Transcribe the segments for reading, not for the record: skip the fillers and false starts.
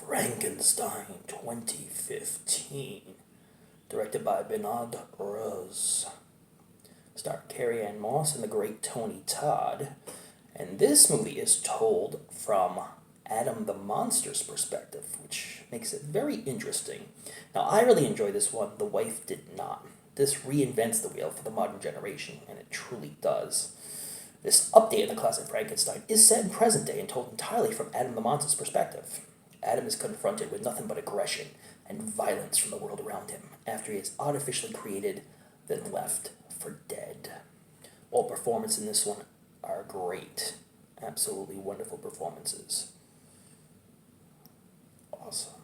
Frankenstein 2015, directed by Bernard Rose. Starring Carrie Ann Moss and the great Tony Todd. And this movie is told from Adam the Monster's perspective, which makes it very interesting. Now, I really enjoy this one. The wife did not. This reinvents the wheel for the modern generation, and it truly does. This update of the classic Frankenstein is set in present day and told entirely from Adam the Monster's perspective. Adam is confronted with nothing but aggression and violence from the world around him after he is artificially created, then left for dead. All performances in this one are great. Absolutely wonderful performances. Awesome.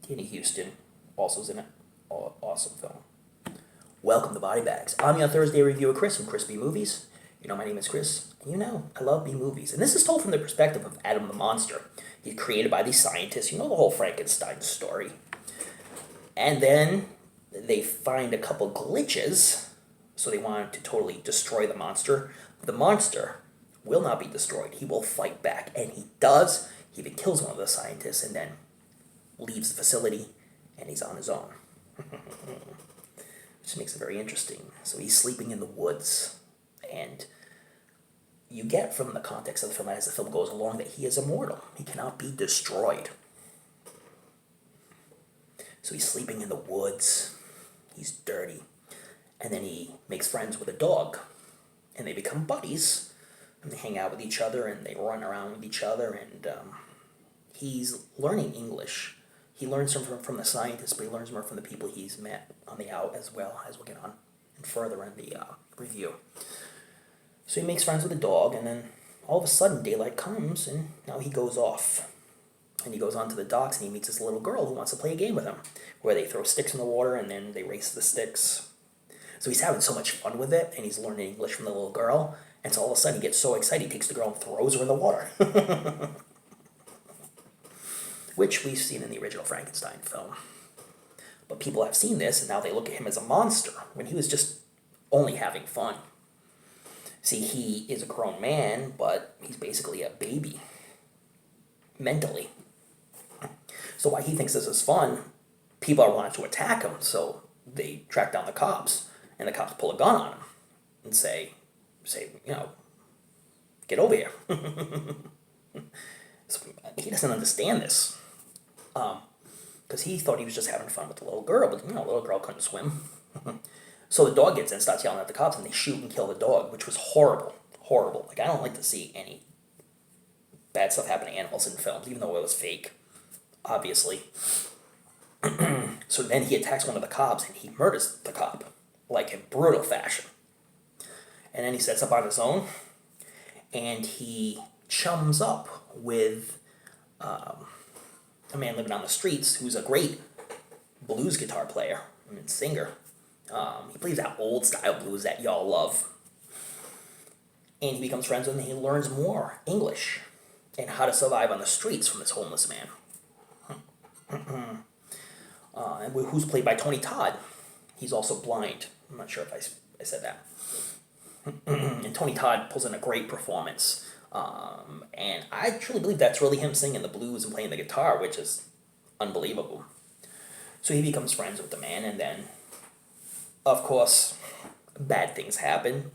Danny Houston also is in it. Awesome film. Welcome to BodyBags. I'm your Thursday reviewer, Chris, from Chris B Movies. You know my name is Chris, and you know I love B-movies. And this is told from the perspective of Adam the Monster. He's created by these scientists. You know the whole Frankenstein story. And then they find a couple glitches, so they want to totally destroy the monster. The monster will not be destroyed. He will fight back, and he does. He even kills one of the scientists and then leaves the facility, and he's on his own. Which makes it very interesting. So he's sleeping in the woods. And you get from the context of the film as the film goes along that he is immortal. He cannot be destroyed. So he's sleeping in the woods. He's dirty. And then he makes friends with a dog. And they become buddies. And they hang out with each other and they run around with each other. And he's learning English. He learns from the scientists, but he learns more from the people he's met on the out as well as we'll get on and further in the review. So he makes friends with the dog, and then all of a sudden daylight comes, and now he goes off. And he goes onto the docks, and he meets this little girl who wants to play a game with him, where they throw sticks in the water, and then they race the sticks. So he's having so much fun with it, and he's learning English from the little girl, and so all of a sudden he gets so excited, he takes the girl and throws her in the water. Which we've seen in the original Frankenstein film. But people have seen this, and now they look at him as a monster, when he was just only having fun. See, he is a grown man, but he's basically a baby. Mentally. So while he thinks this is fun, people are wanting to attack him, so they track down the cops, and the cops pull a gun on him and say, get over here. So he doesn't understand this. Because he thought he was just having fun with the little girl, but the little girl couldn't swim. So the dog gets in and starts yelling at the cops, and they shoot and kill the dog, which was horrible. Horrible. Like, I don't like to see any bad stuff happen to animals in films, even though it was fake, obviously. So then he attacks one of the cops, and he murders the cop, like in brutal fashion. And then he sets up on his own, and he chums up with a man living on the streets who's a great blues guitar player and singer. He plays that old style blues that y'all love. And he becomes friends with him, and he learns more English and how to survive on the streets from this homeless man. And who's played by Tony Todd. He's also blind. I'm not sure if I said that. And Tony Todd pulls in a great performance. And I truly believe that's really him singing the blues and playing the guitar, which is unbelievable. So he becomes friends with the man, and then of course, bad things happen,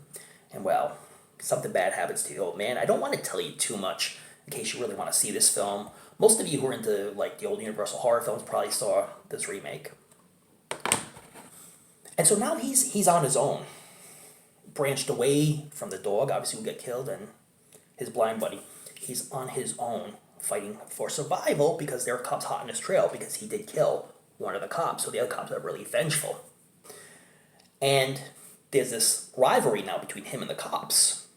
and well, something bad happens to the old man. I don't want to tell you too much in case you really want to see this film. Most of you who are into like the old Universal horror films probably saw this remake. And so now he's on his own, branched away from the dog, obviously who got killed, and his blind buddy. He's on his own, fighting for survival because there are cops hot on his trail because he did kill one of the cops, so the other cops are really vengeful. And there's this rivalry now between him and the cops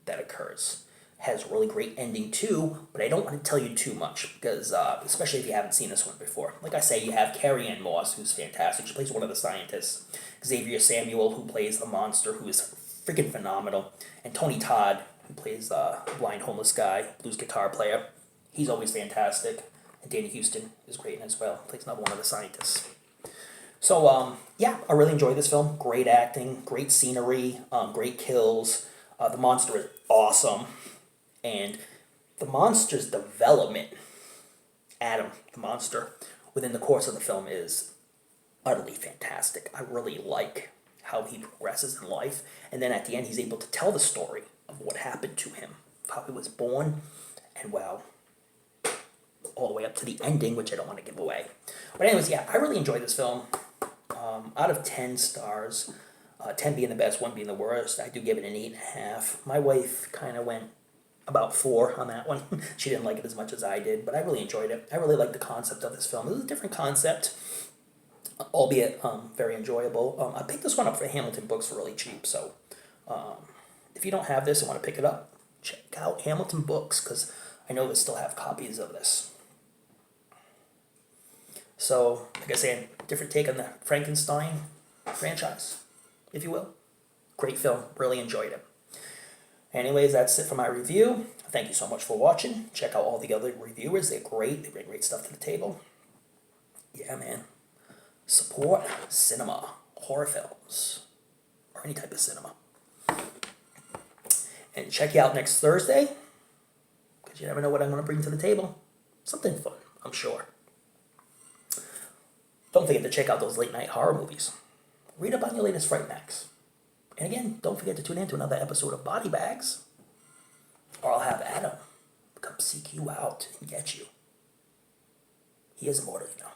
that occurs. Has a really great ending too, but I don't want to tell you too much because, especially if you haven't seen this one before. Like I say, you have Carrie Ann Moss, who's fantastic. She plays one of the scientists. Xavier Samuel, who plays the monster, who is freaking phenomenal. And Tony Todd, who plays the blind homeless guy, blues guitar player. He's always fantastic. And Danny Houston is great as well. Plays another one of the scientists. So, I really enjoyed this film. Great acting, great scenery, great kills. The monster is awesome. And the monster's development Adam, the monster, within the course of the film is utterly fantastic. I really like how he progresses in life, and then at the end he's able to tell the story of what happened to him, how he was born, and well, all the way up to the ending, which I don't want to give away. But anyways, yeah, I really enjoyed this film. Out of 10 stars, 10 being the best, 1 being the worst, I do give it an 8.5. My wife kind of went about 4 on that one. She didn't like it as much as I did, but I really enjoyed it. I really liked the concept of this film. It was a different concept, albeit very enjoyable. I picked this one up for Hamilton Books for really cheap, so if you don't have this and want to pick it up, check out Hamilton Books, because I know they still have copies of this. So, like I said, different take on the Frankenstein franchise, if you will. Great film, really enjoyed it. Anyways, that's it for my review. Thank you so much for watching. Check out all the other reviewers, they're great, they bring great stuff to the table. Yeah, man. Support cinema, horror films, or any type of cinema. And check you out next Thursday, because you never know what I'm going to bring to the table. Something fun, I'm sure. Don't forget to check out those late night horror movies. Read up on your latest Fright Max. And again, don't forget to tune in to another episode of BodyBags, or I'll have Adam come seek you out and get you. He is immortal, you know.